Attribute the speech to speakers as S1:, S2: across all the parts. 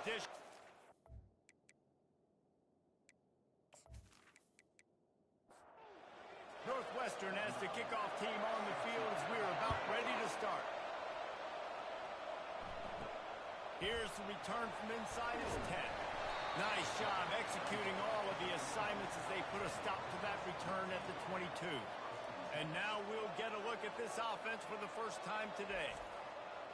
S1: addition. Northwestern has the kickoff team on the field as we're about ready to start. Here's the return from inside his 10. Nice job executing all of the assignments as they put a stop to that return at the 22. And now we'll get a look at this offense for the first time today.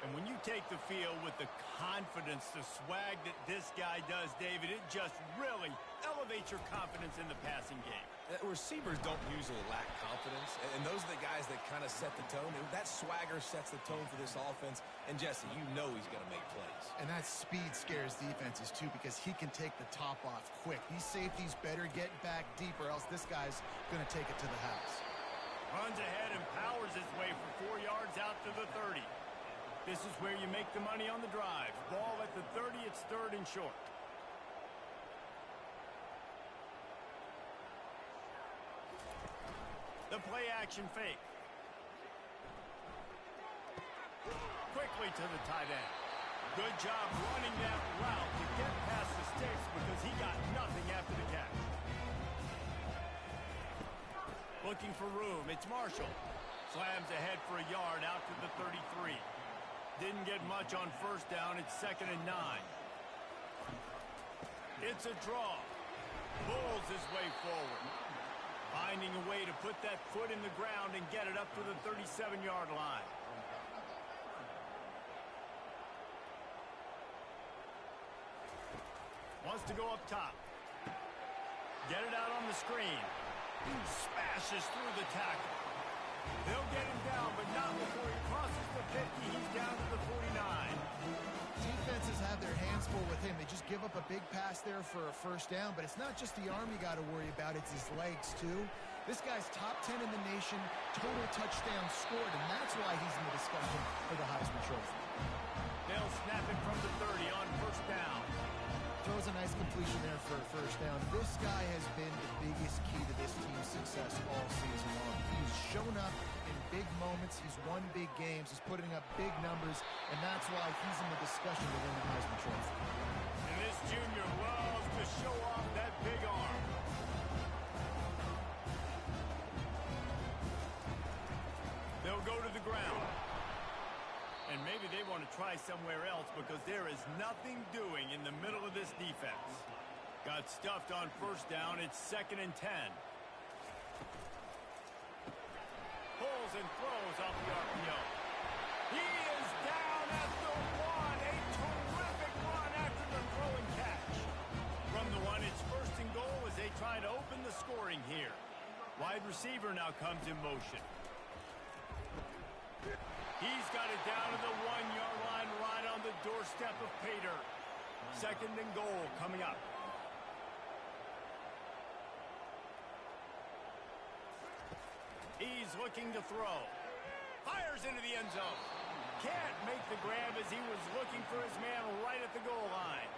S1: And when you take the field with the confidence, the swag that this guy does, David, it just really elevates your confidence in the passing game.
S2: Receivers don't usually lack confidence, and those are the guys that kind of set the tone. And that swagger sets the tone for this offense. And, Jesse, you know he's going to make plays.
S3: And that speed scares defenses, too, because he can take the top off quick. These safeties better get back deep, or else this guy's going to take it to the house.
S1: Runs ahead and powers his way for 4 yards out to the 30. This is where you make the money on the drive. Ball at the 30, it's 3rd and short. The play action fake. Quickly to the tight end. Good job running that route to get past the sticks because he got nothing after the catch. Looking for room, it's Marshall. Slams ahead for a yard out to the 33. Didn't get much on first down. It's 2nd and 9. It's a draw. Pulls his way forward. Finding a way to put that foot in the ground and get it up to the 37-yard line. Wants to go up top. Get it out on the screen. Smashes through the tackle. They'll get him down, but not before he crosses the 50. He's down to the 49.
S3: Defenses have their hands full with him. They just give up a big pass there for a first down, but it's not just the arm you got to worry about, it's his legs, too. This guy's top 10 in the nation, total touchdowns scored, and that's why he's in the discussion for the Heisman Trophy.
S1: They'll snap it from the 30 on first down.
S3: Throws a nice completion there for a first down. This guy has been the biggest key to this team's success all season long. He's shown up in big moments. He's won big games. He's putting up big numbers, and that's why he's in the discussion to win the Heisman Trophy.
S1: And this junior loves to show off that big arm. They'll go to the ground. And maybe they want to try somewhere else because there is nothing doing in the middle of this defense. Got stuffed on first down. It's 2nd and 10. Pulls and throws off the RPO. He is down at the 1. A terrific run after the throw and catch. From the 1, it's 1st and goal as they try to open the scoring here. Wide receiver now comes in motion. He's got it down to the 1-yard line right on the doorstep of Pater. 2nd and goal coming up. He's looking to throw. Fires into the end zone. Can't make the grab as he was looking for his man right at the goal line.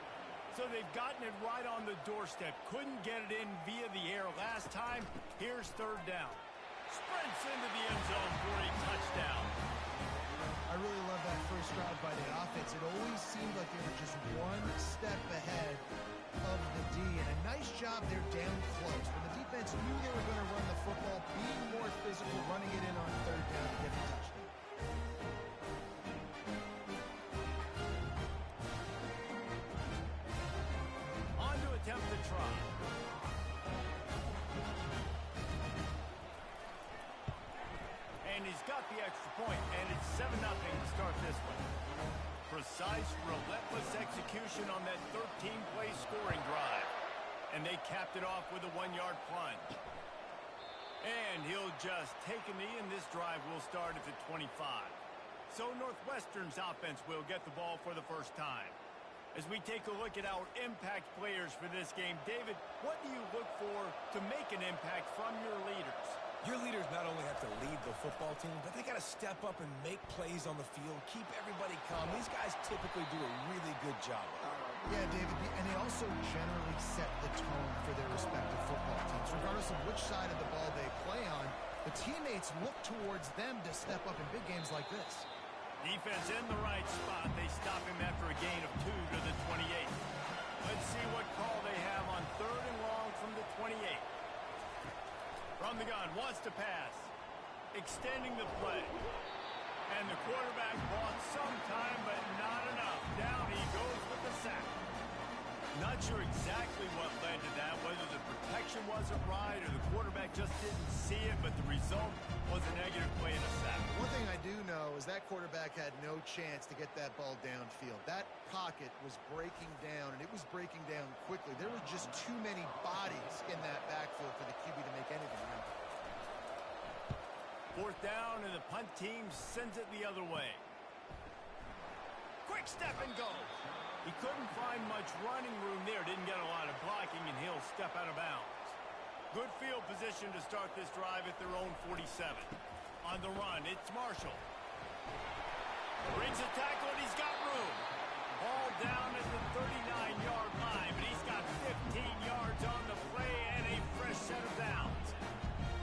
S1: So they've gotten it right on the doorstep. Couldn't get it in via the air last time. Here's 3rd down. Sprints into the end zone for a touchdown.
S3: I really love that first drive by the offense. It always seemed like they were just one step ahead of the D. And a nice job there down close. When the defense knew they were going to run the football, being more physical, running it in on 3rd down to get a touchdown.
S1: On to attempt the try. And he's got the extra point, and it's 7-0 to start this one. Precise, relentless execution on that 13-play scoring drive. And they capped it off with a 1-yard plunge. And he'll just take a knee, and this drive will start at the 25. So Northwestern's offense will get the ball for the first time. As we take a look at our impact players for this game, David, what do you look for to make an impact from your leaders?
S2: Your leaders not only have to lead the football team, but they got to step up and make plays on the field, keep everybody calm. These guys typically do a really good job of it.
S3: Yeah, David, and they also generally set the tone for their respective football teams. Regardless of which side of the ball they play on, the teammates look towards them to step up in big games like this.
S1: Defense in the right spot. They stop him after a gain of 2 to the 28. the gun, wants to pass. Extending the play. And the quarterback bought some time, but not enough. Down he goes with the sack. Not sure exactly what led to that, whether the protection wasn't right or the quarterback just didn't see it, but the result was a negative play and a sack.
S3: One thing I do know is that quarterback had no chance to get that ball downfield. That pocket was breaking down, and it was breaking down quickly. There were just too many bodies in that backfield for the QB to make anything happen.
S1: Fourth down, and the punt team sends it the other way. Quick step and go. He couldn't find much running room there. Didn't get a lot of blocking, and he'll step out of bounds. Good field position to start this drive at their own 47. On the run, it's Marshall. Brings a tackle, and he's got room. Ball down at the 39-yard line, but he's got 15 yards on the play and a fresh set of downs.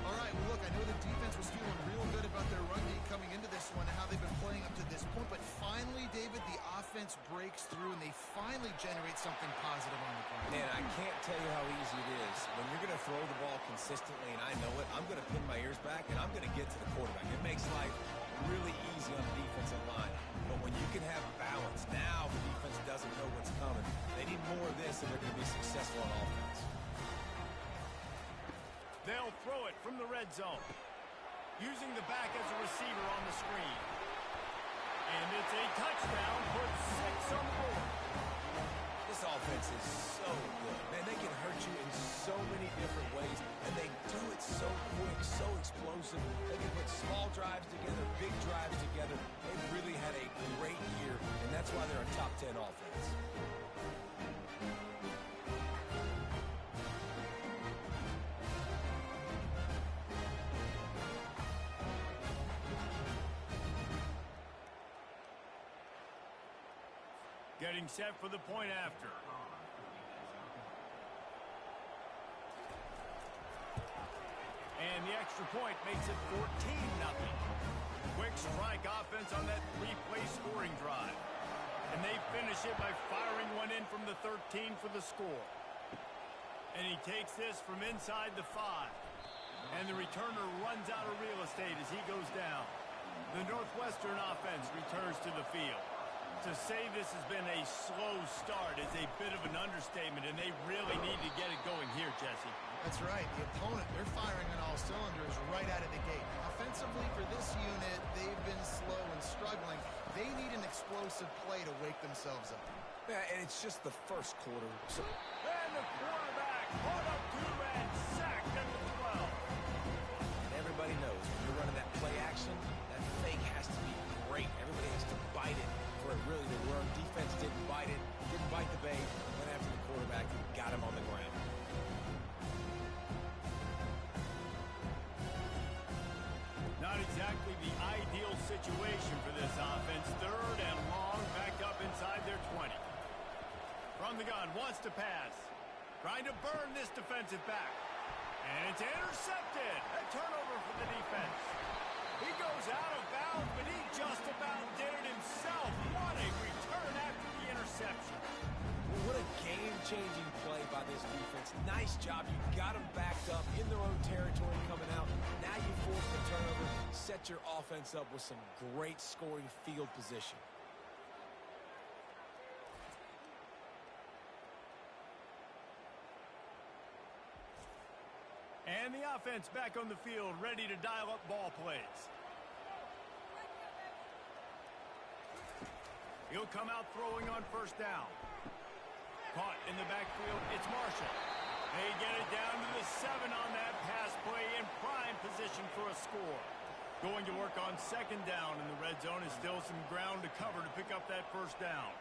S3: All right, well, look, I know the defense was feeling real good about their run game coming into this one and how they've been playing up to this point, but finally, David, the offense breaks through and they finally generate something positive on the ground.
S2: Man, I can't tell you how easy it is. When you're going to throw the ball consistently, and I know it, I'm going to pin my ears back, and I'm going to get to the quarterback. It makes life really easy on the defensive line. But when you can have balance, now the defense doesn't know what's coming. They need more of this if they're going to be successful on offense.
S1: They'll throw it from the red zone. Using the back as a receiver on the screen. And it's a touchdown. Puts 6 on the board.
S2: This offense is so good. Man, they can hurt you in so many different ways, and they do it so quick, so explosive. They can put small drives together, big drives together. They've really had a great year, and that's why they're a top 10 offense.
S1: Getting set for the point after. And the extra point makes it 14-0. Quick strike offense on that 3-play scoring drive. And they finish it by firing one in from the 13 for the score. And he takes this from inside the 5. And the returner runs out of real estate as he goes down. The Northwestern offense returns to the field. To say this has been a slow start is a bit of an understatement, and they really need to get it going here, Jesse.
S3: That's right. The opponent, they're firing on all cylinders right out of the gate. Offensively, for this unit, they've been slow and struggling. They need an explosive play to wake themselves up.
S2: Yeah, and it's just the first quarter. So
S1: and the quarterback caught up to and sacked at the 12.
S2: Everybody knows when you're running that play action, that fake has to be great. Everybody has to bite it for it really to work. Defense didn't bite it, didn't bite the bait, went after the quarterback and got him on the ground.
S1: Not exactly the ideal situation for this offense. Third and long, back up inside their 20. From the gun, wants to pass. Trying to burn this defensive back. And it's intercepted. A turnover for the defense. He goes out of bounds, but he just about did it himself. What a return after the interception.
S2: What a game-changing play by this defense. Nice job. You got them backed up in their own territory coming out. Now you force the turnover, set your offense up with some great scoring field position.
S1: And the offense back on the field, ready to dial up ball plays. He'll come out throwing on first down. Caught in the backfield, it's Marshall. They get it down to the 7 on that pass play in prime position for a score. Going to work on second down in the red zone is still some ground to cover to pick up that first down.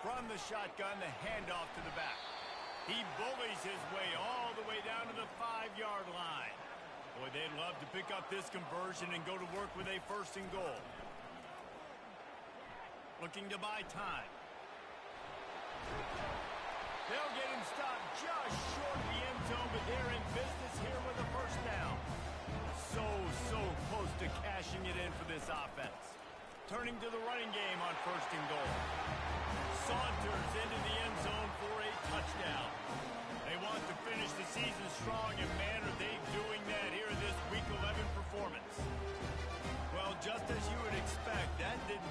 S1: From the shotgun, the handoff to the back. He bullies his way all the way down to the 5-yard line. Boy, they'd love to pick up this conversion and go to work with a first and goal. Looking to buy time. They'll get him stopped just short of the end zone, but they're in business here with a first down. So close to cashing it in for this offense. Turning to the running game on first and goal. Saunters into the end zone for a touchdown. They want to finish the season strong, and man, are they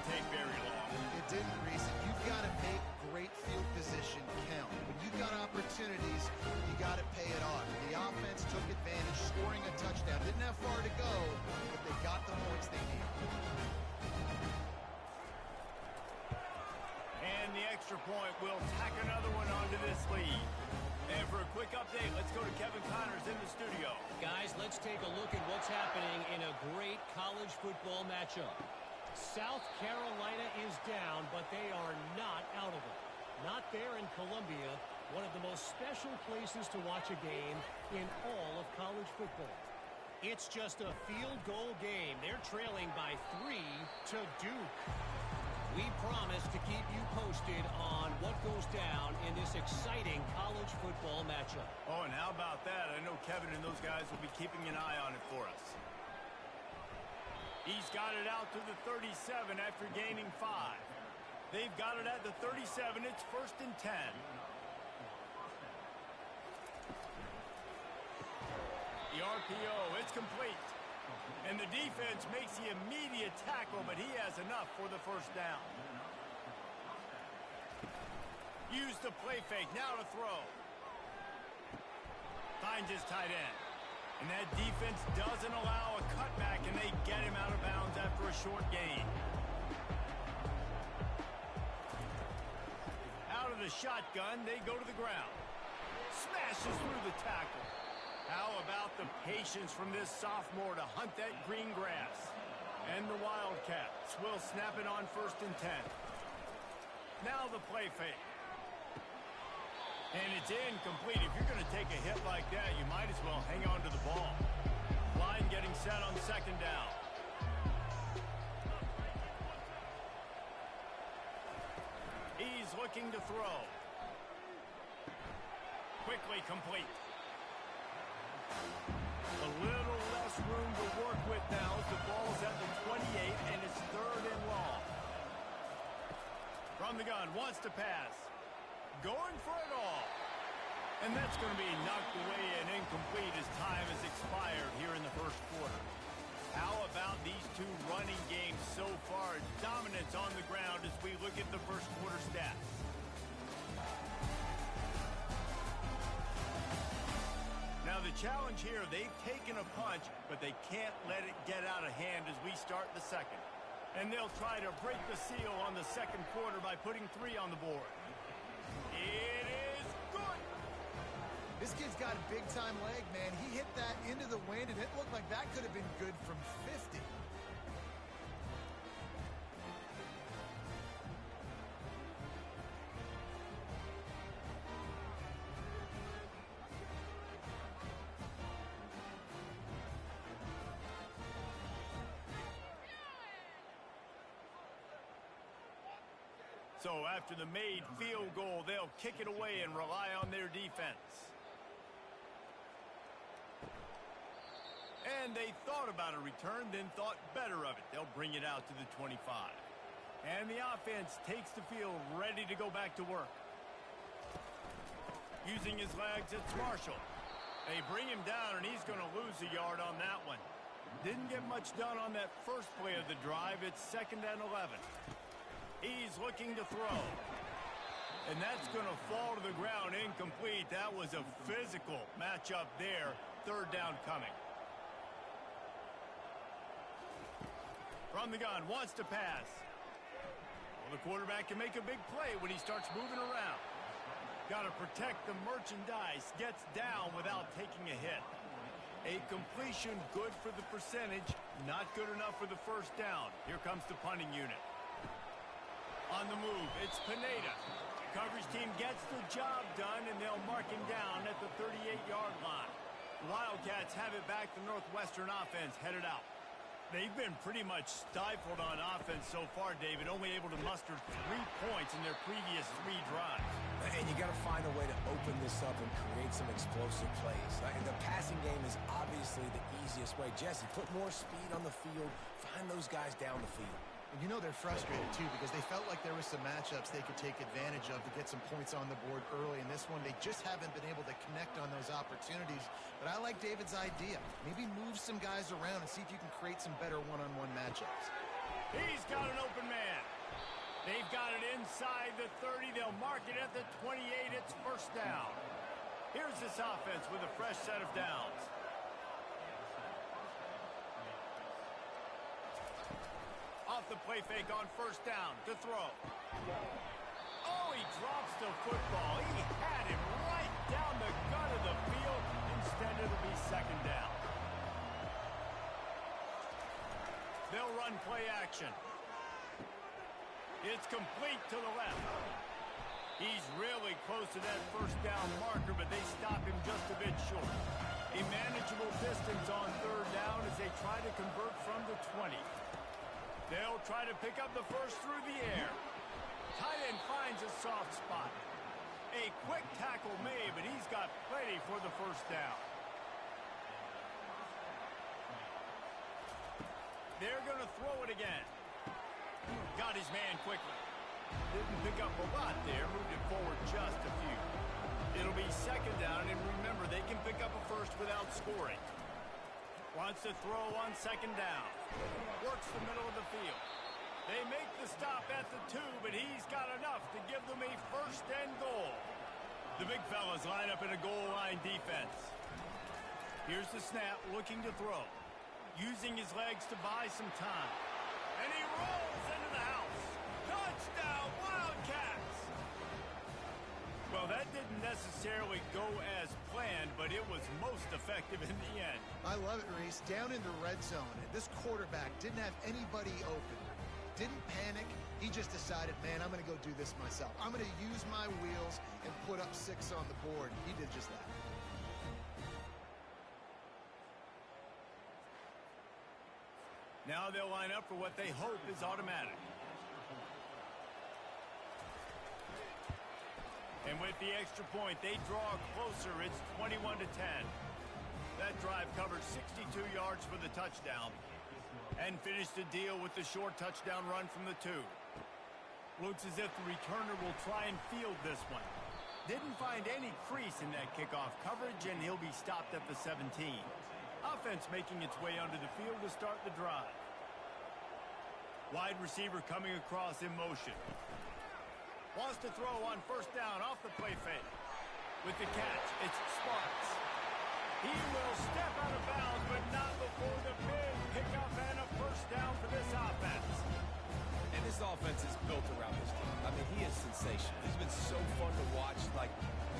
S1: take very long.
S3: It didn't, Reese. You've got to make great field position count. When you've got opportunities, you got to pay it off. The offense took advantage, scoring a touchdown. Didn't have far to go, but they got the points they needed.
S1: And the extra point will tack another one onto this lead. And for a quick update, let's go to Kevin Connors in the studio.
S4: Guys, let's take a look at what's happening in a great college football matchup. South Carolina is down, but they are not out of it. Not there in Columbia, one of the most special places to watch a game in all of college football. It's just a field goal game. They're trailing by 3 to Duke. We promise to keep you posted on what goes down in this exciting college football matchup.
S1: Oh, and how about that? I know Kevin and those guys will be keeping an eye on it for us. He's got it out to the 37 after gaining 5. They've got it at the 37. It's 1st and 10. The RPO, it's complete. And the defense makes the immediate tackle, but he has enough for the first down. Use the play fake, now to throw. Finds his tight end. And that defense doesn't allow a cutback, and they get him out of bounds after a short gain. Out of the shotgun, they go to the ground. Smashes through the tackle. How about the patience from this sophomore to hunt that green grass? And the Wildcats will snap it on 1st and 10. Now the play fake. And it's incomplete. If you're going to take a hit like that, you might as well hang on to the ball. Line getting set on 2nd down. He's looking to throw. Quickly complete. A little less room to work with now as the ball's at the 28 and it's 3rd and long. From the gun, wants to pass. Going for it all. And that's going to be knocked away and incomplete as time has expired here in the 1st quarter. How about these two running games so far? Dominance on the ground as we look at the 1st quarter stats. Now the challenge here, they've taken a punch, but they can't let it get out of hand as we start the 2nd. And they'll try to break the seal on the 2nd quarter by putting 3 on the board. It is good.
S3: This kid's got a big-time leg, man. He hit that into the wind, and it looked like that could have been good from 50.
S1: So after the made field goal, they'll kick it away and rely on their defense. And they thought about a return, then thought better of it. They'll bring it out to the 25. And the offense takes the field, ready to go back to work. Using his legs, it's Marshall. They bring him down, and he's going to lose a yard on that one. Didn't get much done on that first play of the drive. It's 2nd and 11. He's looking to throw. And that's going to fall to the ground incomplete. That was a physical matchup there. 3rd down coming. From the gun, wants to pass. Well, the quarterback can make a big play when he starts moving around. Got to protect the merchandise. Gets down without taking a hit. A completion good for the percentage. Not good enough for the 1st down. Here comes the punting unit. On the move, it's Pineda. Coverage team gets the job done, and they'll mark him down at the 38-yard line. Wildcats have it back. The Northwestern offense headed out. They've been pretty much stifled on offense so far, David, only able to muster 3 points in their previous 3 drives.
S2: And you got to find a way to open this up and create some explosive plays. The passing game is obviously the easiest way. Jesse, put more speed on the field. Find those guys down the field.
S3: And you know they're frustrated, too, because they felt like there were some matchups they could take advantage of to get some points on the board early. In this one, they just haven't been able to connect on those opportunities. But I like David's idea. Maybe move some guys around and see if you can create some better one-on-one matchups.
S1: He's got an open man. They've got it inside the 30. They'll mark it at the 28. It's first down. Here's this offense with a fresh set of downs. Off the play fake on first down to throw. Oh, he drops the football. He had him right down the gut of the field. Instead, it'll be second down. They'll run play action. It's complete to the left. He's really close to that first down marker, but they stop him just a bit short. A manageable distance on third down as they try to convert from the 20. They'll try to pick up the first through the air. Tight end finds a soft spot. A quick tackle made, but he's got plenty for the first down. They're going to throw it again. Got his man quickly. Didn't pick up a lot there, moved it forward just a few. It'll be second down, and remember, they can pick up a first without scoring. Wants to throw on second down. Works the middle of the field. They make the stop at the 2, but he's got enough to give them a first and goal. The big fellas line up in a goal line defense. Here's the snap, looking to throw. Using his legs to buy some time. And he rolls into the house. Touchdown, Wildcats! Well, that didn't necessarily go as planned, but it was most effective in the end.
S3: I love it, Reese. Down in the red zone, and this quarterback didn't have anybody open. Didn't panic. He just decided, man, I'm going to go do this myself. I'm going to use my wheels and put up 6 on the board. He did just that.
S1: Now they'll line up for what they hope is automatic. And with the extra point, they draw closer. It's 21-10. That drive covered 62 yards for the touchdown and finished the deal with the short touchdown run from the 2. Looks as if the returner will try and field this one. Didn't find any crease in that kickoff coverage, and he'll be stopped at the 17. Offense making its way onto the field to start the drive. Wide receiver coming across in motion. Wants to throw on first down off the play fake. With the catch, it's Sparks. He will step out of bounds, but not before the big pickup and a first down for this offense.
S2: And this offense is built around this team. I mean, he is sensational. He's been so fun to watch, like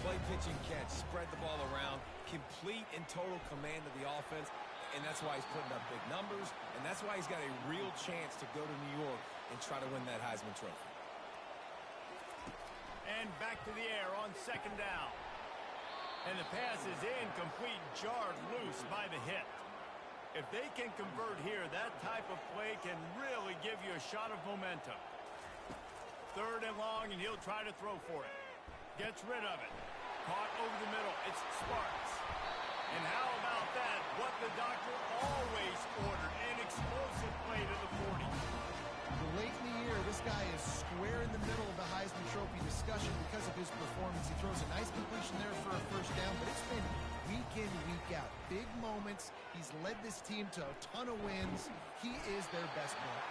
S2: play, pitch, and catch, spread the ball around, complete and total command of the offense, and that's why he's putting up big numbers, and that's why he's got a real chance to go to New York and try to win that Heisman Trophy.
S1: And back to the air on second down. And the pass is incomplete, jarred loose by the hit. If they can convert here, that type of play can really give you a shot of momentum. Third and long, and he'll try to throw for it. Gets rid of it. Caught over the middle. It's Sparks. And how about that? What the doctor always ordered, an explosive play to the 40.
S3: Late in the year, this guy is square in the middle of the Heisman Trophy discussion because of his performance. He throws a nice completion there for a first down, but it's been week in, week out. Big moments. He's led this team to a ton of wins. He is their best player.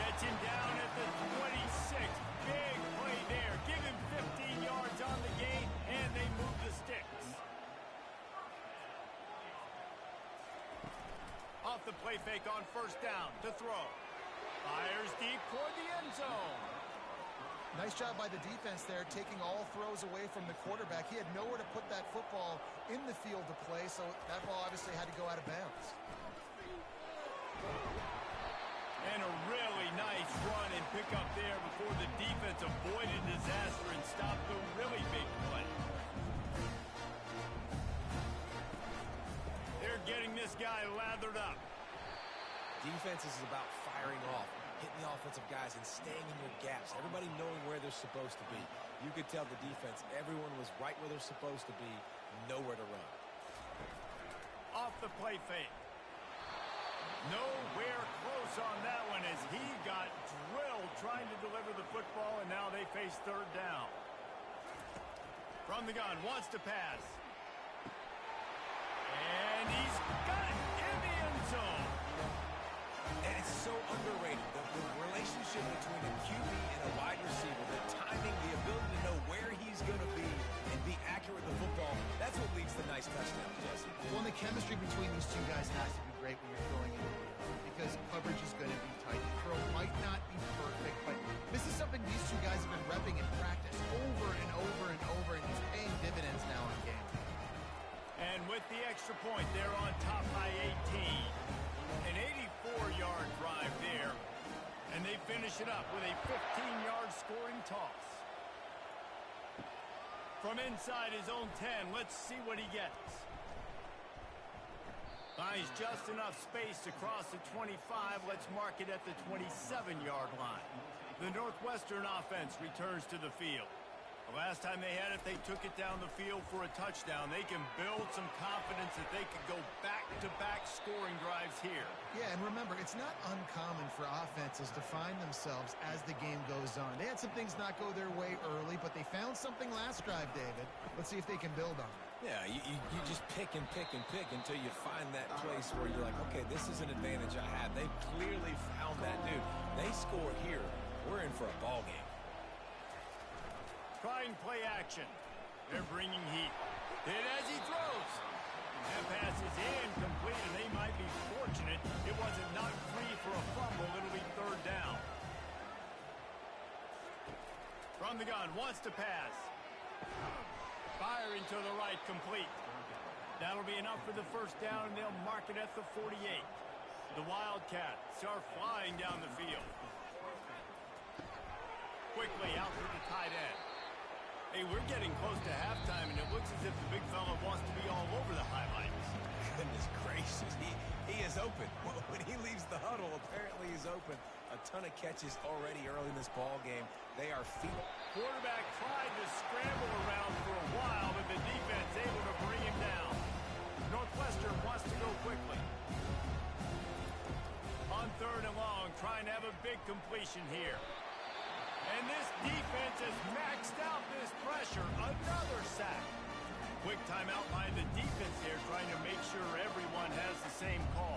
S1: Gets him down at the 26. Big play there. Give him 15 yards on the gain, and they move the sticks. Off the play fake on first down to throw. Fires deep toward the end zone.
S3: Nice job by the defense there, taking all throws away from the quarterback. He had nowhere to put that football in the field to play, so that ball obviously had to go out of bounds.
S1: And a really nice run and pick up there before the defense avoided disaster and stopped the really big play. They're getting this guy lathered up.
S2: Defense is about firing off, hitting the offensive guys and staying in your gaps. Everybody knowing where they're supposed to be. You could tell the defense, everyone was right where they're supposed to be, nowhere to run.
S1: Off the play fake. Nowhere close on that one as he got drilled trying to deliver the football, and now they face third down. From the gun, wants to pass. And he's got it in the end zone.
S2: And it's so underrated. The relationship between a QB and a wide receiver, the timing, the ability to know where he's going to be and be accurate with the football, that's what leads to nice touchdowns, Jesse.
S3: Well, the chemistry between these two guys has to be great when you're throwing into the air because coverage is going to be tight. The throw might not be perfect, but this is something these two guys have been repping in practice over and over and over, and it's paying dividends now on game.
S1: And with the extra point, they're on top by 18. An 84-yard drive there. And they finish it up with a 15-yard scoring toss. From inside his own 10, let's see what he gets. Finds just enough space across the 25. Let's mark it at the 27-yard line. The Northwestern offense returns to the field. The last time they had it, they took it down the field for a touchdown. They can build some confidence that they could go back-to-back scoring drives here.
S3: Yeah, and remember, it's not uncommon for offenses to find themselves as the game goes on. They had some things not go their way early, but they found something last drive, David. Let's see if they can build on it.
S2: Yeah, you just pick and pick and pick until you find that place where you're like, okay, this is an advantage I have. They clearly found that dude. They score here. We're in for a ball game.
S1: Trying play action. They're bringing heat. Hit as he throws. That pass is incomplete, and they might be fortunate it wasn't knocked free for a fumble. It'll be third down. From the gun, wants to pass. Firing to the right, complete. That'll be enough for the first down, and they'll mark it at the 48. The Wildcats are flying down the field. Quickly out to the tight end. Hey, we're getting close to halftime, and it looks as if the big fella wants to be all over the highlights.
S2: Goodness gracious, he is open. When he leaves the huddle, apparently he's open. A ton of catches already early in this ball game. They are feet.
S1: Quarterback tried to scramble around for a while, but the defense able to bring him down. Northwestern wants to go quickly. On third and long, trying to have a big completion here. And this defense has maxed out this pressure. Another sack. Quick timeout by the defense there, trying to make sure everyone has the same call.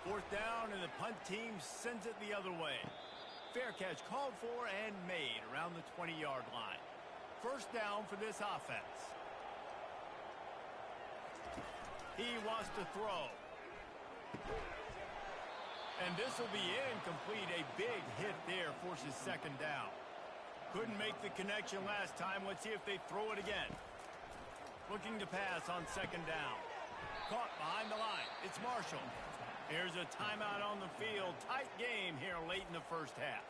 S1: Fourth down, and the punt team sends it the other way. Fair catch called for and made around the 20-yard line. First down for this offense. He wants to throw. And this will be incomplete. A big hit there forces second down. Couldn't make the connection last time. Let's see if they throw it again. Looking to pass on second down. Caught behind the line. It's Marshall. Here's a timeout on the field. Tight game here late in the first half.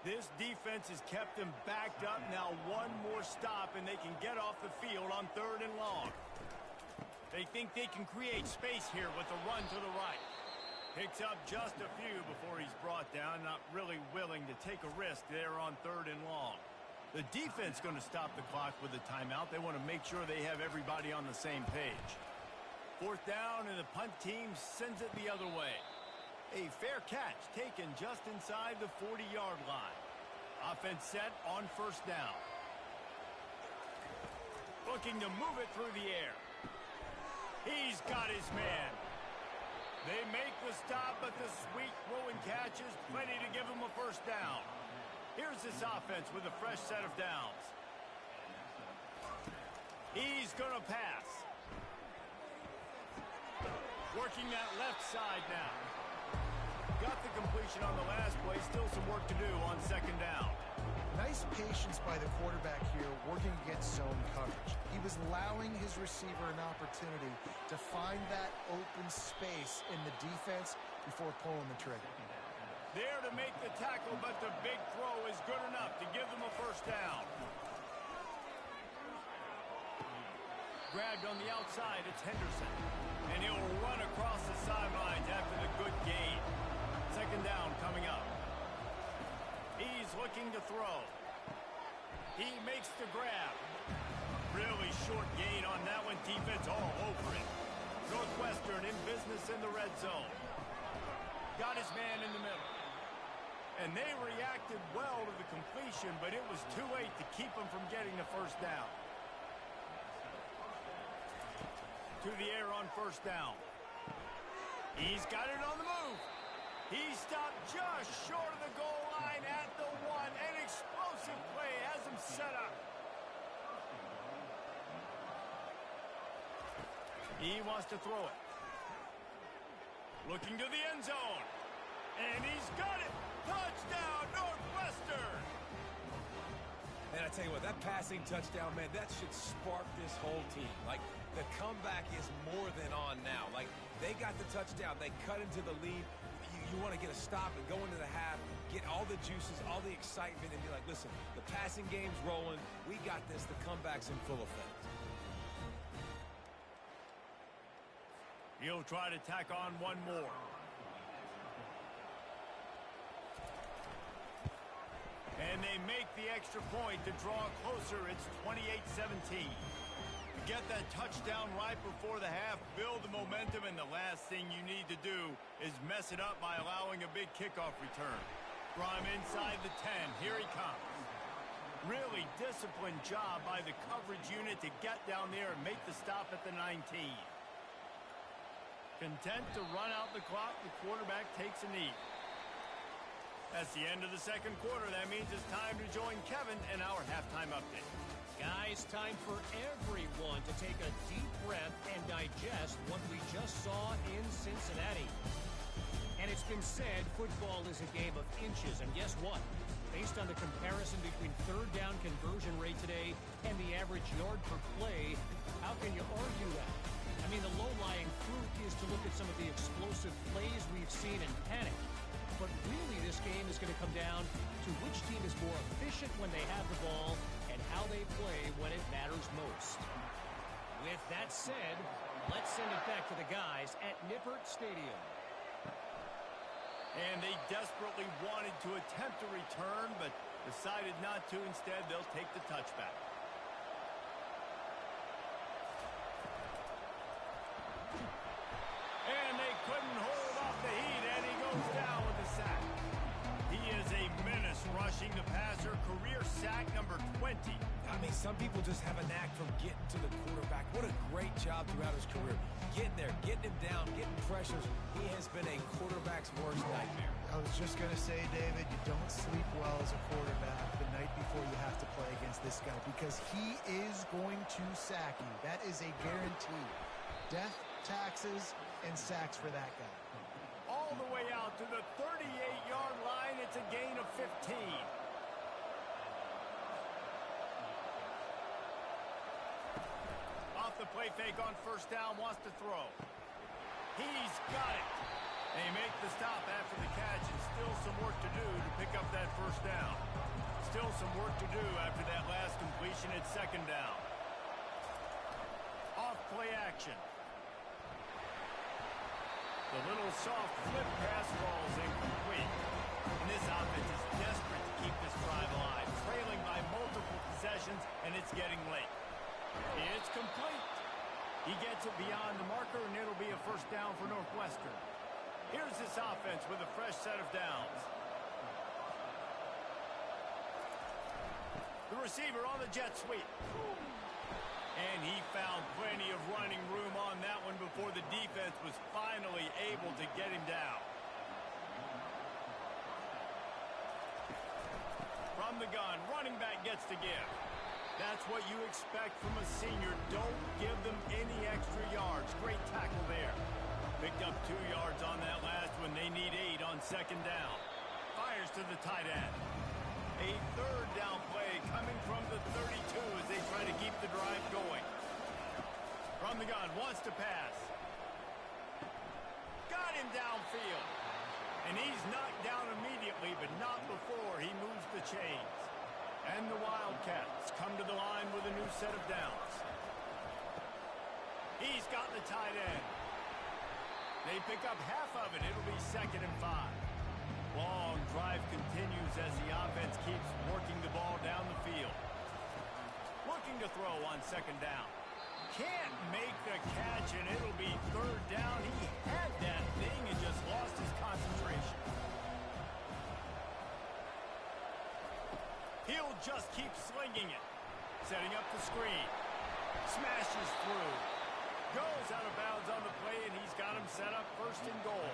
S1: This defense has kept them backed up. Now one more stop and they can get off the field on third and long. They think they can create space here with a run to the right. Picks up just a few before he's brought down. Not really willing to take a risk there on third and long. The defense going to stop the clock with a timeout. They want to make sure they have everybody on the same page. Fourth down, and the punt team sends it the other way. A fair catch taken just inside the 40-yard line. Offense set on first down. Looking to move it through the air. He's got his man. They make the stop, but the sweet throw and catch is plenty to give them a first down. Here's this offense with a fresh set of downs. He's going to pass. Working that left side now. Got the completion on the last play. Still some work to do on second down.
S3: Nice patience by the quarterback here working against zone coverage. He was allowing his receiver an opportunity to find that open space in the defense before pulling the trigger.
S1: There to make the tackle, but the big throw is good enough to give them a first down. Grabbed on the outside, it's Henderson. And he'll run across the sidelines after the good gain. Second down coming up. He's looking to throw. He makes the grab. Really short gain on that one. Defense all over it. Northwestern in business in the red zone. Got his man in the middle. And they reacted well to the completion, but it was too late to keep them from getting the first down. To the air on first down. He's got it on the move. He stopped just short of the goal line at the 1. An explosive play has him set up. He wants to throw it. Looking to the end zone. And he's got it. Touchdown, Northwestern.
S2: And I tell you what, that passing touchdown, man, that should spark this whole team. Like, the comeback is more than on now. Like, they got the touchdown. They cut into the lead. You want to get a stop and go into the half, get all the juices, all the excitement, and be like, listen, the passing game's rolling. We got this. The comeback's in full effect.
S1: He'll try to tack on one more. And they make the extra point to draw closer. It's 28-17. Get that touchdown right before the half, build the momentum, and the last thing you need to do is mess it up by allowing a big kickoff return. From inside the 10, here he comes. Really disciplined job by the coverage unit to get down there and make the stop at the 19. Content to run out the clock, the quarterback takes a knee. That's the end of the second quarter. That means it's time to join Kevin in our halftime update.
S4: Guys, time for everyone to take a deep breath and digest what we just saw in Cincinnati. And it's been said football is a game of inches. And guess what? Based on the comparison between third down conversion rate today and the average yard per play, how can you argue that? I mean, the low-lying fruit is to look at some of the explosive plays we've seen and panic. But really, this game is going to come down to which team is more efficient when they have the ball and how they play when it matters most. With that said, let's send it back to the guys at Nippert Stadium.
S1: And they desperately wanted to attempt a return, but decided not to. Instead, they'll take the touchback. And they couldn't hold off the heat, and he goes down with a sack. He is a menace rushing the passer. Career sack number 20.
S2: I mean, some people just have a knack for getting to the quarterback. What a great job throughout his career. Getting there, getting him down, getting pressures. He has been a quarterback's worst nightmare.
S3: I was just going to say, David, you don't sleep well as a quarterback the night before you have to play against this guy because he is going to sack you. That is a guarantee. Death, taxes, and sacks for that guy.
S1: All the way out to the 38-yard line. It's a gain of 15. Off the play fake on first down, wants to throw. He's got it. They make the stop after the catch, and still some work to do to pick up that first down. Still some work to do after that last completion at second down. Off play action. The little soft flip pass falls incomplete. And this offense is desperate to keep this drive alive, trailing by multiple possessions, and it's getting late. It's complete. He gets it beyond the marker, and it'll be a first down for Northwestern. Here's this offense with a fresh set of downs. The receiver on the jet sweep. And he found plenty of running room on that one before the defense was finally able to get him down. From the gun, running back gets to give. That's what you expect from a senior. Don't give them any extra yards. Great tackle there. Picked up 2 yards on that last one. They need 8 on second down. Fires to the tight end. A third down play coming from the 32 as they try to keep the drive going. From the gun, wants to pass. Got him downfield. And he's knocked down immediately, but not before he moves the chains. And the Wildcats come to the line with a new set of downs. He's got the tight end. They pick up half of it. It'll be 2nd and 5. Long drive continues as the offense keeps working the ball down the field. Looking to throw on second down. Can't make the catch, and it'll be 3rd down. He had that thing and just lost his concentration. He'll just keep slinging it. Setting up the screen. Smashes through. Goes out of bounds on the play, and he's got him set up first and goal.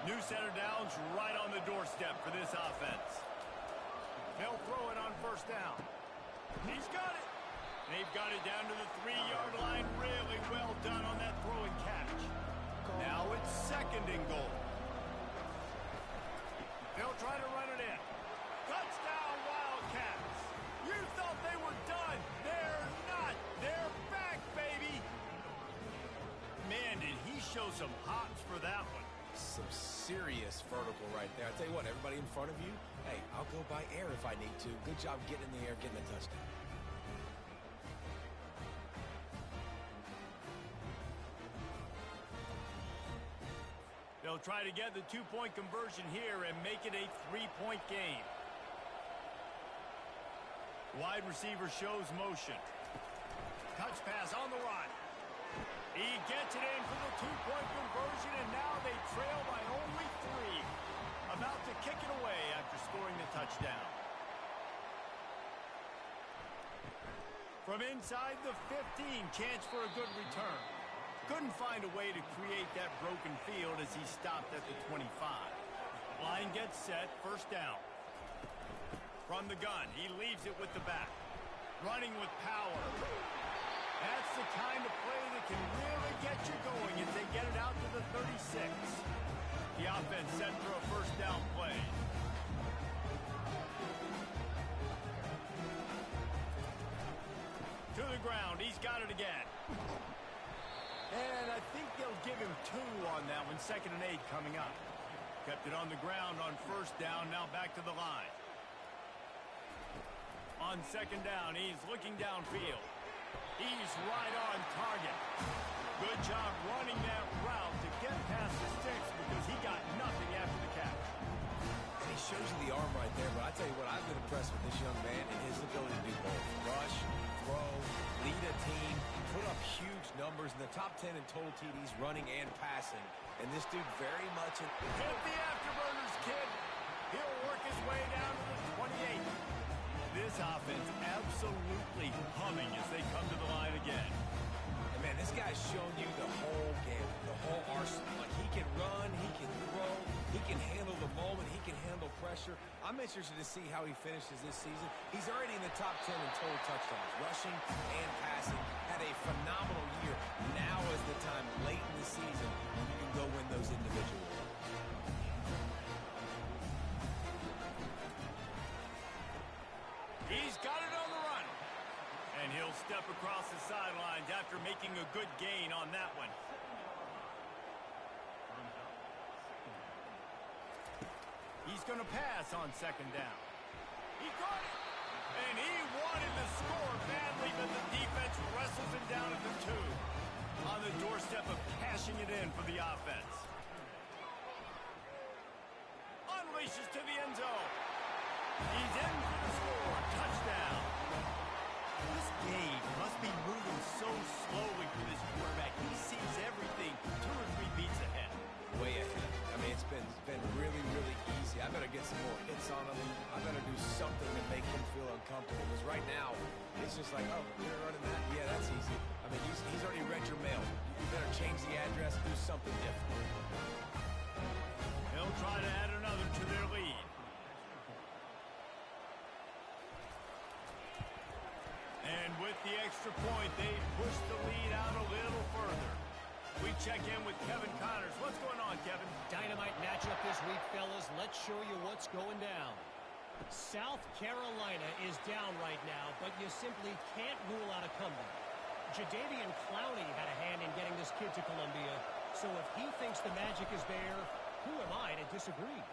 S1: New center downs right on the doorstep for this offense. They'll throw it on first down. He's got it. They've got it down to the 3-yard line. Really well done on that throw and catch. Now it's second and goal. They'll try to run it in. Touchdown, Wildcats. You thought they were done. They're not. They're back, baby. Man, did he show some hops for that one.
S2: Some serious vertical right there. I'll tell you what, everybody in front of you, hey, I'll go by air if I need to. Good job getting in the air, getting a touchdown.
S1: They'll try to get the 2-point conversion here and make it a 3-point game. Wide receiver shows motion. Touch pass on the run. He gets it in for the 2-point conversion, and now they trail by only 3. About to kick it away after scoring the touchdown. From inside the 15, chance for a good return. Couldn't find a way to create that broken field as he stopped at the 25. Line gets set, first down. From the gun, he leaves it with the back. Running with power. That's the kind of play that can really get you going as they get it out to the 36. The offense set for a first down play. To the ground, he's got it again. And I think they'll give him 2 on that one. 2nd and 8 coming up. Kept it on the ground on first down. Now back to the line. On 2nd down, he's looking downfield. He's right on target. Good job running that route to get past the sticks because he got nothing after the catch.
S2: And he shows you the arm right there, but I tell you what, I've been impressed with this young man and his ability to do both. Rush, throw, lead a team, put up huge numbers in the top 10 in total TDs running and passing. And this dude very much...
S1: Hit the afterburners, kid. He'll work his way down to the 28. This offense absolutely humming as they come to the line again.
S2: And man, this guy's shown you the whole game, the whole arsenal. Like, he can run, he can throw, he can handle the moment, he can handle pressure. I'm interested to see how he finishes this season. He's already in the top 10 in total touchdowns, rushing and passing. Had a phenomenal year. Now is the time late in the season when you can go win those individual awards.
S1: He's got it on the run. And he'll step across the sidelines after making a good gain on that one. He's going to pass on 2nd down. He got it. And he wanted to score badly, but the defense wrestles him down at the 2. On the doorstep of cashing it in for the offense. Unleashes to the end zone. He's in for the score. Touchdown. This game must be moving so slowly for this quarterback. He sees everything 2 or 3 beats ahead.
S2: Way ahead. I mean, it's been really, really easy. I better get some more hits on him. I better do something to make him feel uncomfortable. Because right now, it's just like, oh, you're running that? Yeah, that's easy. I mean, he's already read your mail. You better change the address, do something different.
S1: They'll try to add another to their lead. And with the extra point, they push the lead out a little further. We check in with Kevin Connors. What's going on, Kevin?
S4: Dynamite matchup this week, fellas. Let's show you what's going down. South Carolina is down right now, but you simply can't rule out a comeback. Jadeveon Clowney had a hand in getting this kid to Columbia, so if he thinks the magic is there, who am I to disagree?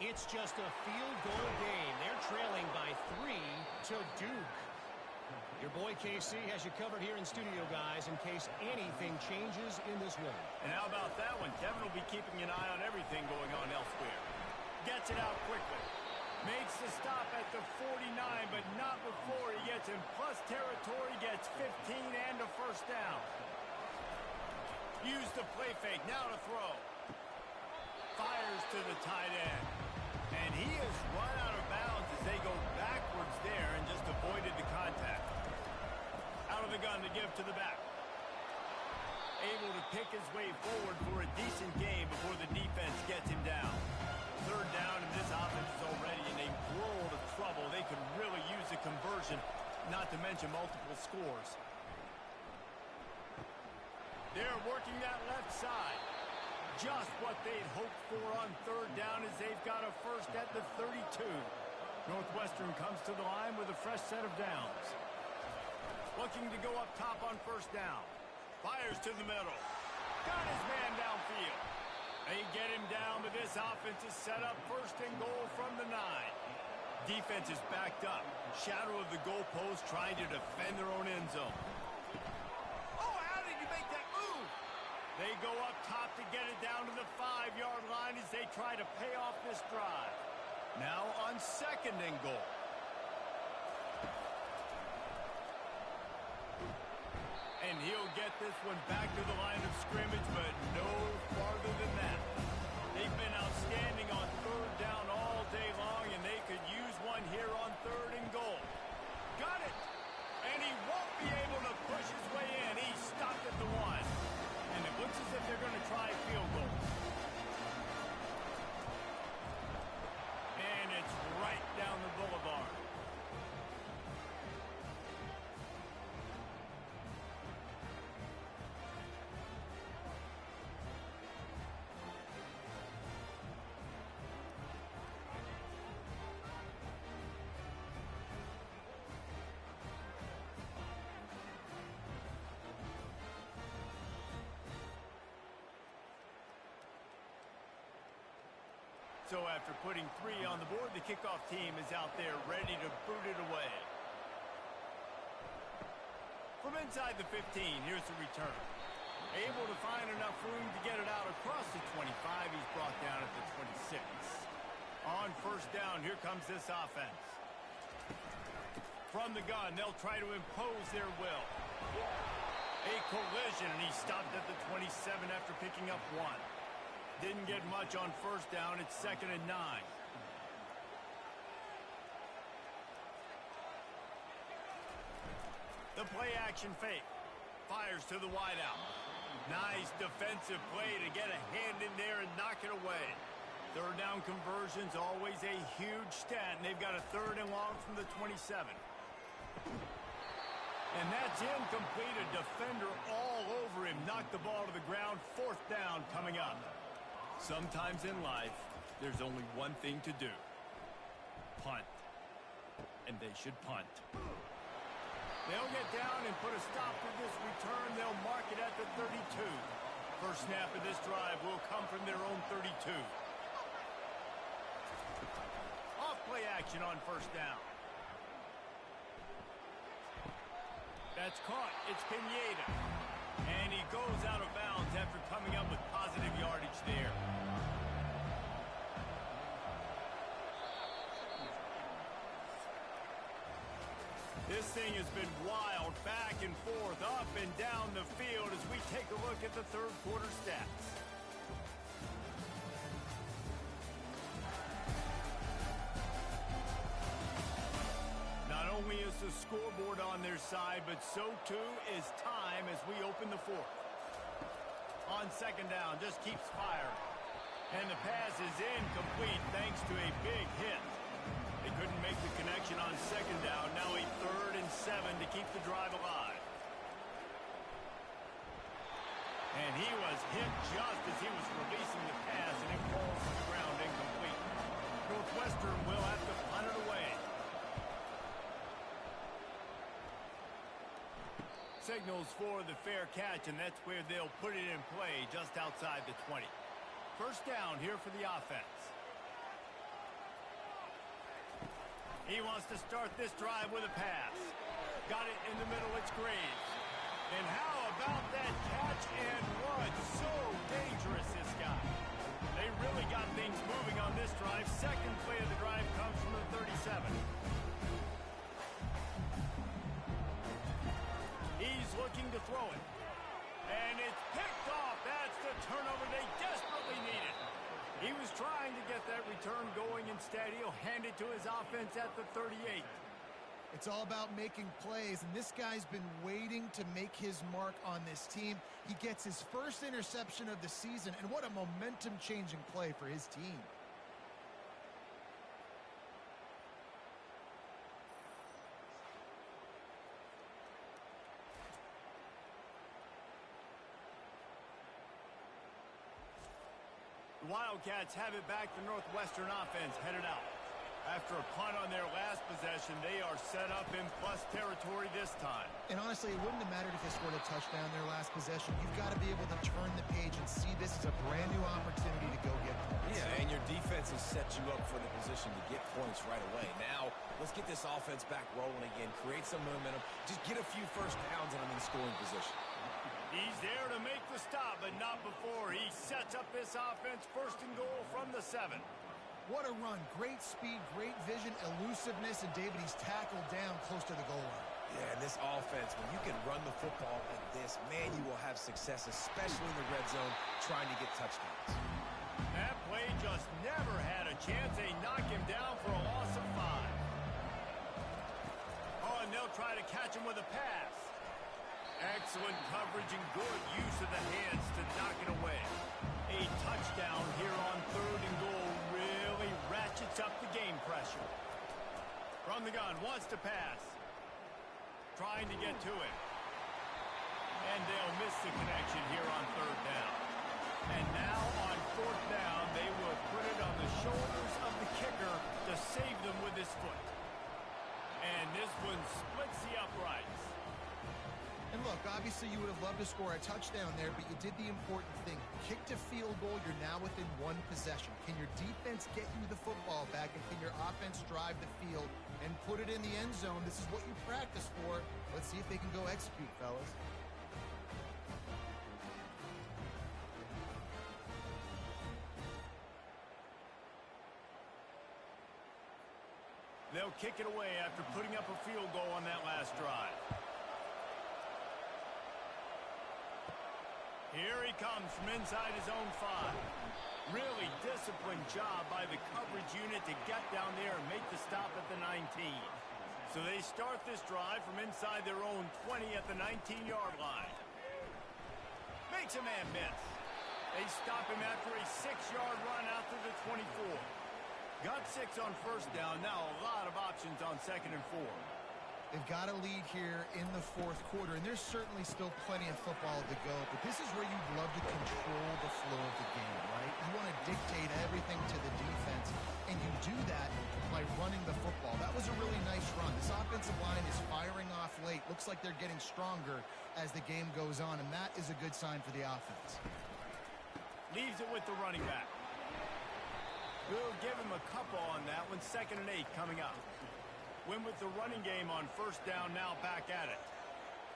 S4: It's just a field goal game. They're trailing by 3 to Duke. Your boy KC has you covered here in studio, guys, in case anything changes in this one.
S1: And how about that one? Kevin will be keeping an eye on everything going on elsewhere. Gets it out quickly. Makes the stop at the 49, but not before he gets in plus territory, gets 15 and a first down. Use the play fake, now to throw. Fires to the tight end. And he is run out of bounds as they go backwards there and just avoided the contact. Out of the gun to give to the back. pick his way forward for a decent game before the defense gets him down. Third down, and this offense is already in a world of trouble. They could really use a conversion, not to mention multiple scores. They're working that left side. Just what they'd hoped for on third down as they've got a first at the 32. Northwestern comes to the line with a fresh set of downs. Looking to go up top on first down. Fires to the middle. Got his man downfield. They get him down, but this offense is set up first and goal from the 9. Defense is backed up. Shadow of the goalpost trying to defend their own end zone. Oh, how did you make that move? They go up top to get it down to the 5-yard line as they try to pay off this drive. Now on second and goal. And he'll get this one back to the line of scrimmage, but no farther than that. They've been outstanding on third down all day long, and they could use one here on third and goal. Got it! And he won't be able to push his way in. He stopped at the 1. And it looks as if they're going to try field goal. And it's right down the boulevard. So after putting 3 on the board, the kickoff team is out there ready to boot it away. From inside the 15, here's the return. Able to find enough room to get it out across the 25. He's brought down at the 26. On first down, here comes this offense. From the gun, they'll try to impose their will. A collision, and he stopped at the 27 after picking up 1. Didn't get much on first down. It's second and 9. The play action fake. Fires to the wideout. Nice defensive play to get a hand in there and knock it away. Third down conversion's always a huge stat, and they've got a third and long from the 27. And that's incomplete. A defender all over him. Knocked the ball to the ground. Fourth down coming up. Sometimes in life, there's only one thing to do. Punt. And they should punt. They'll get down and put a stop to this return. They'll mark it at the 32. First snap of this drive will come from their own 32. Off play action on first down. That's caught. It's Pineda. And he goes out of bounds after coming up with positive yardage there. This thing has been wild, back and forth, up and down the field as we take a look at the third quarter stats. Not only is the scoreboard on their side, but so too is time as we open the fourth. On second down, just keeps firing. And the pass is incomplete thanks to a big hit. They couldn't make the connection on second down. Now a third and 7 to keep the drive alive. And he was hit just as he was releasing the pass, and it falls to the ground incomplete. Northwestern will have to punt it away. Signals for the fair catch, and that's where they'll put it in play just outside the 20. First down here for the offense. He wants to start this drive with a pass. Got it in the middle, it's Graves. And how about that catch and run? So dangerous, this guy. They really got things moving on this drive. Second play of the drive comes from the 37. He's looking to throw it. And it's picked off. That's the turnover they desperately needed. He was trying to get that return going. Instead, he'll hand it to his offense at the 38.
S3: It's all about making plays, and this guy's been waiting to make his mark on this team. He gets his first interception of the season, and what a momentum-changing play for his team.
S1: The Wildcats have it back. The Northwestern offense headed out. After a punt on their last possession, they are set up in plus territory this time.
S3: And honestly, it wouldn't have mattered if they scored a touchdown their last possession. You've got to be able to turn the page and see this as a brand new opportunity to go get points.
S2: Yeah, and your defense has set you up for the position to get points right away. Now, let's get this offense back rolling again, create some momentum, just get a few first downs and I'm in scoring position.
S1: He's there to make the stop, but not before. He sets up this offense first and goal from the 7.
S3: What a run. Great speed, great vision, elusiveness, and David, he's tackled down close to the goal line.
S2: Yeah, and this offense, when you can run the football like this, man, you will have success, especially in the red zone, trying to get touchdowns.
S1: That play just never had a chance. They knock him down for a loss of 5. Oh, and they'll try to catch him with a pass. Excellent coverage and good use of the hands to knock it away. A touchdown here on 3rd and goal really ratchets up the game pressure. From the gun, wants to pass. Trying to get to it. And they'll miss the connection here on 3rd down. And now on 4th down, they will put it on the shoulders of the kicker to save them with his foot. And this one splits the uprights.
S3: And look, obviously you would have loved to score a touchdown there, but you did the important thing. Kicked a field goal, you're now within 1 possession. Can your defense get you the football back, and can your offense drive the field and put it in the end zone? This is what you practice for. Let's see if they can go execute, fellas.
S1: They'll kick it away after putting up a field goal on that last drive. Here he comes from inside his own 5. Really disciplined job by the coverage unit to get down there and make the stop at the 19. So they start this drive from inside their own 20 at the 19-yard line. Makes a man miss. They stop him after a 6-yard run out to the 24. Got 6 on 1st down. Now a lot of options on 2nd and 4.
S3: They've got a lead here in the 4th quarter, and there's certainly still plenty of football to go, but this is where you'd love to control the flow of the game, right? You want to dictate everything to the defense, and you do that by running the football. That was a really nice run. This offensive line is firing off late. Looks like they're getting stronger as the game goes on, and that is a good sign for the offense.
S1: Leaves it with the running back. We'll give him a couple on that one. 2nd and 8 coming up. Win with the running game on 1st down, now back at it.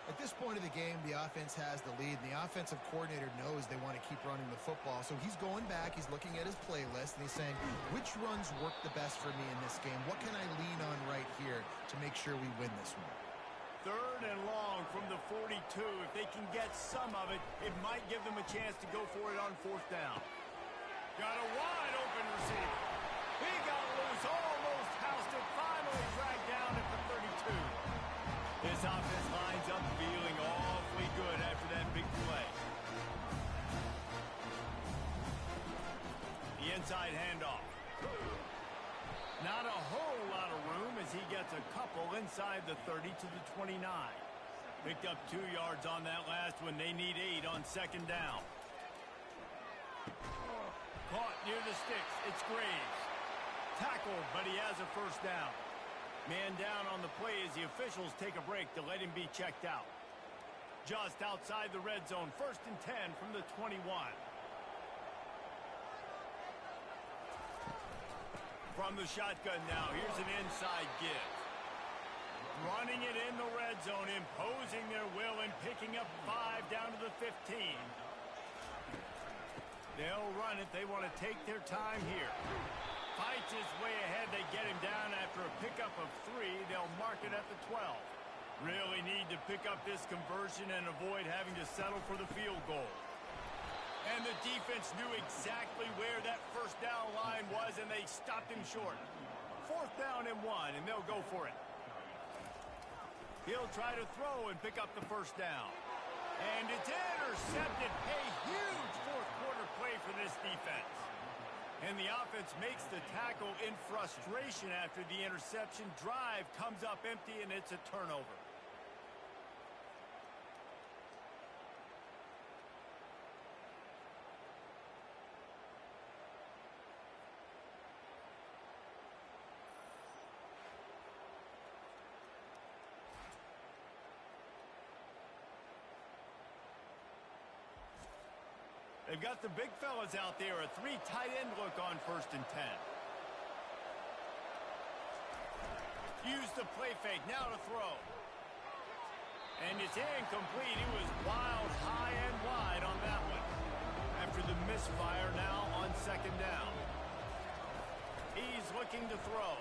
S3: At this point of the game, the offense has the lead, and the offensive coordinator knows they want to keep running the football. So he's going back, he's looking at his playlist, and he's saying, which runs work the best for me in this game? What can I lean on right here to make sure we win this one?
S1: 3rd and long from the 42. If they can get some of it, it might give them a chance to go for it on 4th down. Got a wide open receiver. He got loose, almost housed it, finally dragged down at the 32. This offense lines up feeling awfully good after that big play. The inside handoff. Not a whole lot of room as he gets a couple inside the 30 to the 29. Picked up 2 yards on that last one. They need 8 on 2nd down. Caught near the sticks. It's Graves. Tackled, but he has a 1st down. Man down on the play as the officials take a break to let him be checked out. Just outside the red zone. 1st and 10 from the 21. From the shotgun now. Here's an inside give. Running it in the red zone, imposing their will and picking up 5 down to the 15. They'll run it. They want to take their time here. Fights his way ahead. They get him down after a pickup of 3. They'll mark it at the 12. Really need to pick up this conversion and avoid having to settle for the field goal. And the defense knew exactly where that 1st down line was, and they stopped him short. 4th down and 1, and they'll go for it. He'll try to throw and pick up the first down. And it's intercepted. A huge fourth quarter play for this defense. And the offense makes the tackle in frustration after the interception. Drive comes up empty, and it's a turnover. They've got the big fellas out there. A three tight end look on 1st and 10. Use the play fake. Now to throw. And it's incomplete. He was wild, high and wide on that one. After the misfire now on 2nd down. He's looking to throw.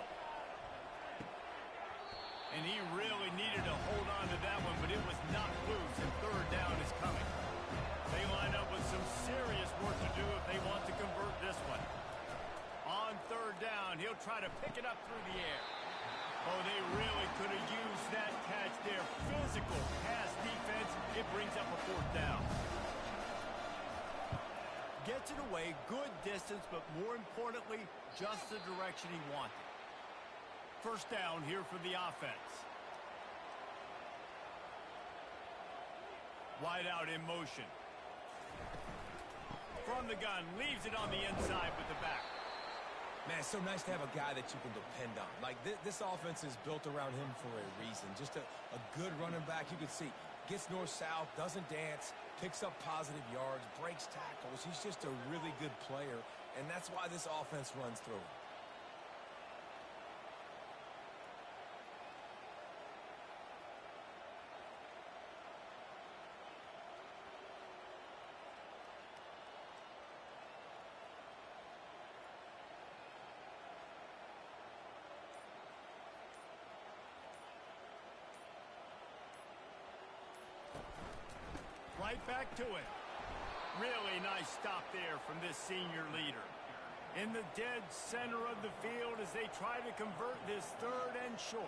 S1: And he really needed to hold on to that one, but it was knocked loose, and 3rd down is coming. They line up with some serious work to do if they want to convert this one. On 3rd down, he'll try to pick it up through the air. Oh, they really could have used that catch there. Physical pass defense. It brings up a 4th down. Gets it away, good distance, but more importantly, just the direction he wanted. 1st down here for the offense. Wide out in motion. From the gun, leaves it on the inside with the back.
S2: Man, it's so nice to have a guy that you can depend on. Like, this offense is built around him for a reason. Just a good running back. You can see, gets north-south, doesn't dance, picks up positive yards, breaks tackles. He's just a really good player, and that's why this offense runs through him.
S1: Right back to it. Really nice stop there from this senior leader. In the dead center of the field as they try to convert this 3rd and short.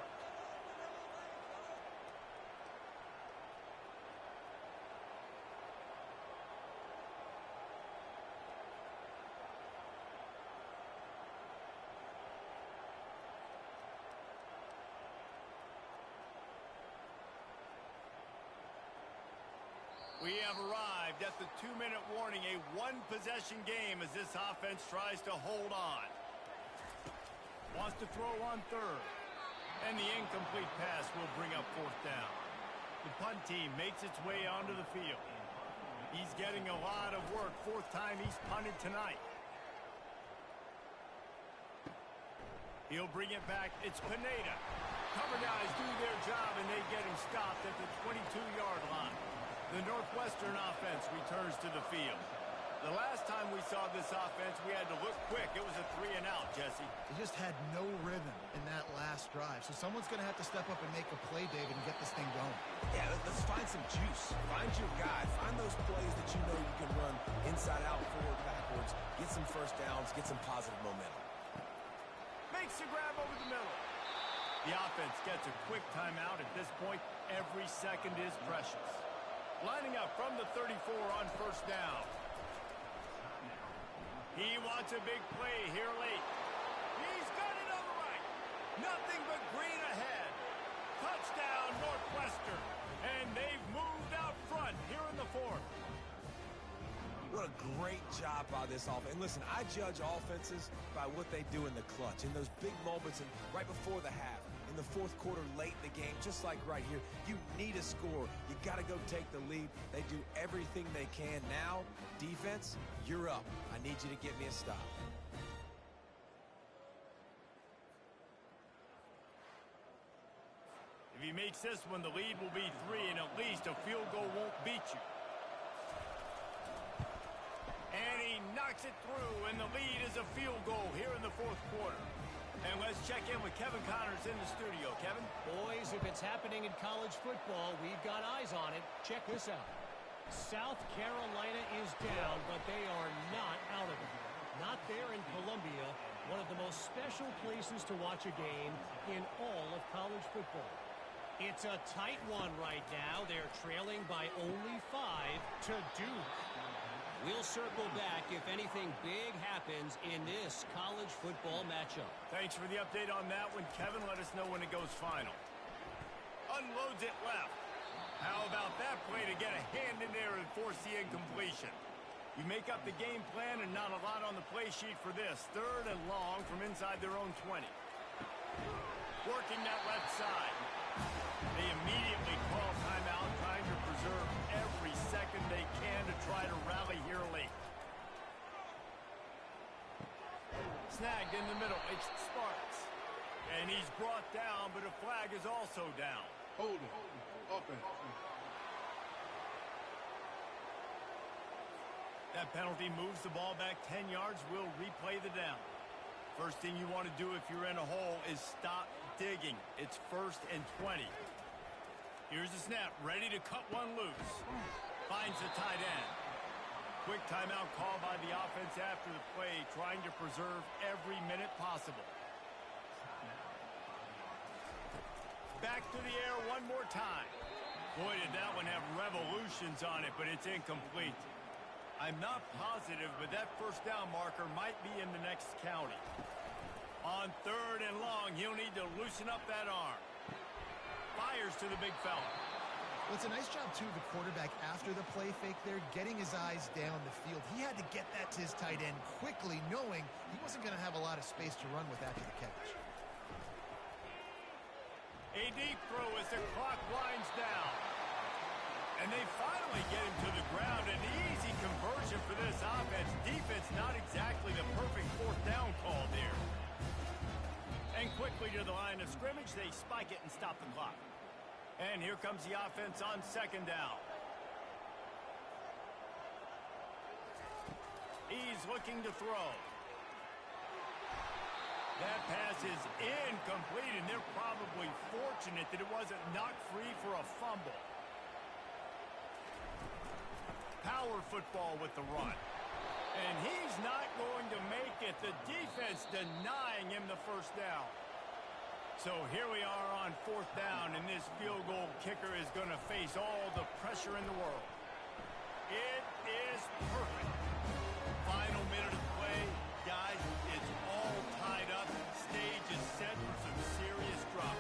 S1: We have arrived at the 2-minute warning, a one-possession game as this offense tries to hold on. Wants to throw on 3rd. And the incomplete pass will bring up 4th down. The punt team makes its way onto the field. He's getting a lot of work. 4th time he's punted tonight. He'll bring it back. It's Pineda. Cover guys do their job, and they get him stopped at the 22-yard line. The Northwestern offense returns to the field. The last time we saw this offense, we had to look quick. It was a 3-and-out, Jesse.
S3: They just had no rhythm in that last drive. So someone's going to have to step up and make a play, David, and get this thing going.
S2: Yeah, let's find some juice. Find your guy. Find those plays that you know you can run inside out, forward, backwards. Get some 1st downs. Get some positive momentum.
S1: Makes the grab over the middle. The offense gets a quick timeout. At this point, every second is precious. Lining up from the 34 on 1st down. He wants a big play here late. He's got it on the right. Nothing but green ahead. Touchdown, Northwestern. And they've moved out front here in the 4th.
S2: What a great job by this offense. And listen, I judge offenses by what they do in the clutch, in those big moments and right before the half. In the 4th quarter, late in the game, just like right here, you need a score. You got to go take the lead. They do everything they can. Now, defense, you're up. I need you to get me a stop.
S1: If he makes this one, the lead will be 3, and at least a field goal won't beat you. And he knocks it through, and the lead is a field goal here in the 4th quarter. And let's check in with Kevin Connors in the studio. Kevin?
S4: Boys, if it's happening in college football, we've got eyes on it. Check this out. South Carolina is down, but they are not out of it. Not there in Columbia, one of the most special places to watch a game in all of college football. It's a tight one right now. They're trailing by only 5 to Duke. We'll circle back if anything big happens in this college football matchup.
S1: Thanks for the update on that one, Kevin. Let us know when it goes final. Unloads it left. How about that play to get a hand in there and force the incompletion? You make up the game plan and not a lot on the play sheet for this. 3rd and long from inside their own 20. Working that left side. They immediately call timeout, trying to preserve every second they can to try to rally here late. Snagged in the middle. It's Sparks. And he's brought down, but a flag is also down.
S5: Hold it. Offense.
S1: That penalty moves the ball back 10 yards. We'll replay the down. First thing you want to do if you're in a hole is stop digging. It's 1st and 20. Here's the snap, ready to cut one loose. Finds the tight end. Quick timeout call by the offense after the play, trying to preserve every minute possible. Back to the air one more time. Boy, did that one have revolutions on it, but it's incomplete. I'm not positive, but that first down marker might be in the next county. On 3rd and long, he'll need to loosen up that arm. Fires to the big fella.
S3: Well, it's a nice job, too, of the quarterback after the play fake there, getting his eyes down the field. He had to get that to his tight end quickly, knowing he wasn't going to have a lot of space to run with after the catch.
S1: A deep throw as the clock winds down. And they finally get him to the ground. An easy conversion for this offense. Defense not exactly the perfect 4th down call there. And quickly to the line of scrimmage, they spike it and stop the clock. And here comes the offense on 2nd down. He's looking to throw. That pass is incomplete, and they're probably fortunate that it wasn't knocked free for a fumble. Power football with the run. And he's not going to make it. The defense denying him the first down. So here we are on 4th down, and this field goal kicker is going to face all the pressure in the world. It is perfect. Final minute of play. Guys, it's all tied up. Stage is set for some serious drop.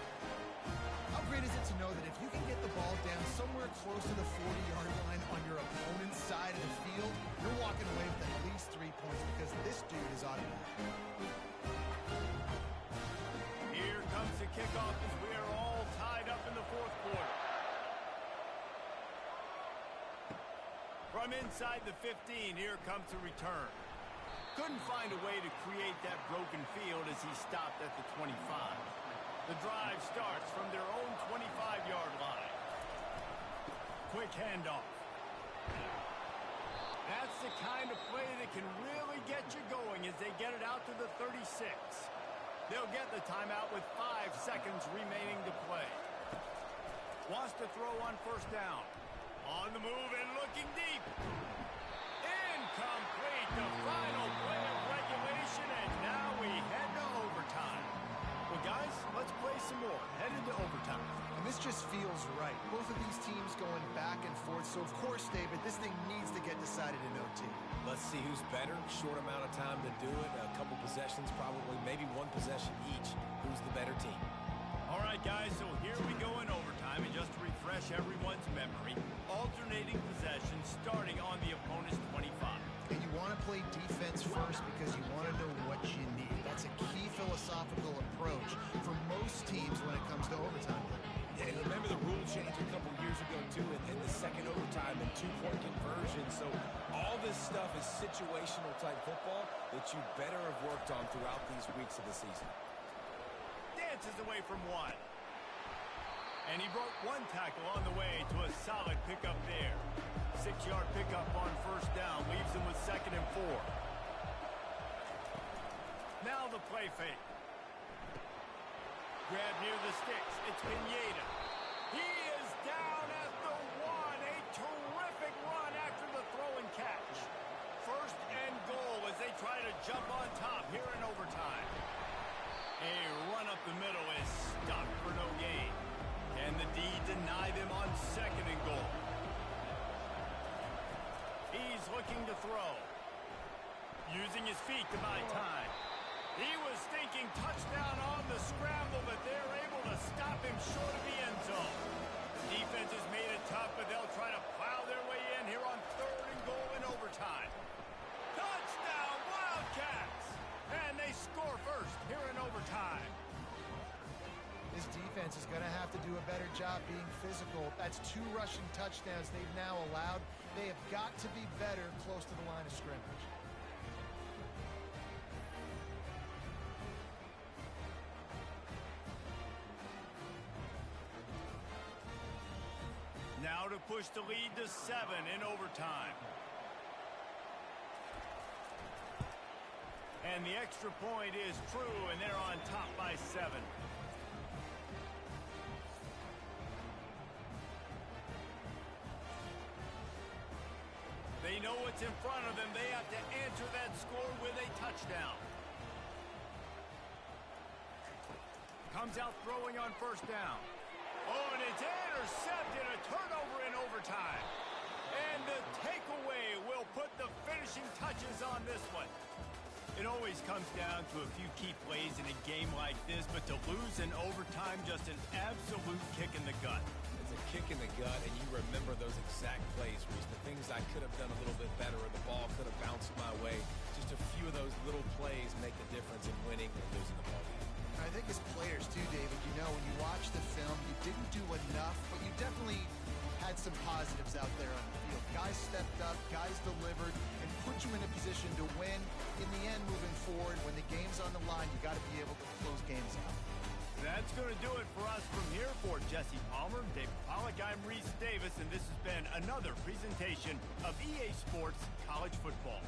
S3: How great is it to know that if you can get the ball down somewhere close to the 40-yard line on your opponent's side of the field, you're walking away with at least 3 points because this dude is automatic.
S1: Here comes the kickoff as we are all tied up in the 4th quarter. From inside the 15, here comes the return. Couldn't find a way to create that broken field as he stopped at the 25. The drive starts from their own 25-yard line. Quick handoff. That's the kind of play that can really get you going as they get it out to the 36. They'll get the timeout with 5 seconds remaining to play. Wants to throw on 1st down. On the move and looking deep. Incomplete. The final play of regulation, and now we head to overtime. Well, guys, let's play some more. Headed to overtime.
S3: And this just feels right. Both of these teams going back and forth. So, of course, David, this thing needs to get decided in OT.
S2: Let's see who's better. Short amount of time to do it. A couple possessions, probably maybe 1 possession each. Who's the better team?
S1: All right, guys, so here we go in overtime. And just to refresh everyone's memory, alternating possessions starting on the opponent's 25.
S3: And you want to play defense first because you want to know what you need. That's a key philosophical approach for most teams when it comes to overtime.
S2: Yeah, and remember the rule change a couple years ago, too, in the second overtime and 2-point conversion. So all this stuff is situational type football that you better have worked on throughout these weeks of the season.
S1: Dances away from one. And he broke 1 tackle on the way to a solid pickup there. 6-yard pickup on 1st down. Leaves him with 2nd and 4. Now the play fake. Grab near the sticks. It's Pineda. He is down at the 1. A terrific run after the throw and catch. 1st and goal as they try to jump on top here in overtime. A run up the middle is stopped for no gain. And the looking to throw. Using his feet to buy time. He was thinking touchdown on the scramble, but they're able to stop him short of the end zone. Defense has made it tough, but they'll try to plow their way in here on 3rd and goal in overtime. Touchdown, Wildcats! And they score first here in overtime.
S3: This defense is going to have to do a better job being physical. That's 2 rushing touchdowns they've now allowed. They have got to be better close to the line of scrimmage.
S1: Now to push the lead to 7 in overtime. And the extra point is true, and they're on top by 7. They know what's in front of them. They have to answer that score with a touchdown. Comes out throwing on 1st down. Oh, and it's intercepted. A turnover in overtime. And the takeaway will put the finishing touches on this one. It always comes down to a few key plays in a game like this, but to lose in overtime, just an absolute kick in the gut.
S2: It's a kick in the gut, and you remember those exact plays, Reese. The things I could have done a little bit better, or the ball could have bounced my way. Just a few of those little plays make the difference in winning or losing the ball game.
S6: I think as players too, David, you know, when you watch the film, you didn't do enough, but you definitely had some positives out there on the field. Guys stepped up, guys delivered, and put you in a position to win. In the end, moving forward, when the game's on the line, you got to be able to close games out.
S1: That's going to do it for us from here. For Jesse Palmer, David Pollack, I'm Reese Davis, and this has been another presentation of EA Sports College Football.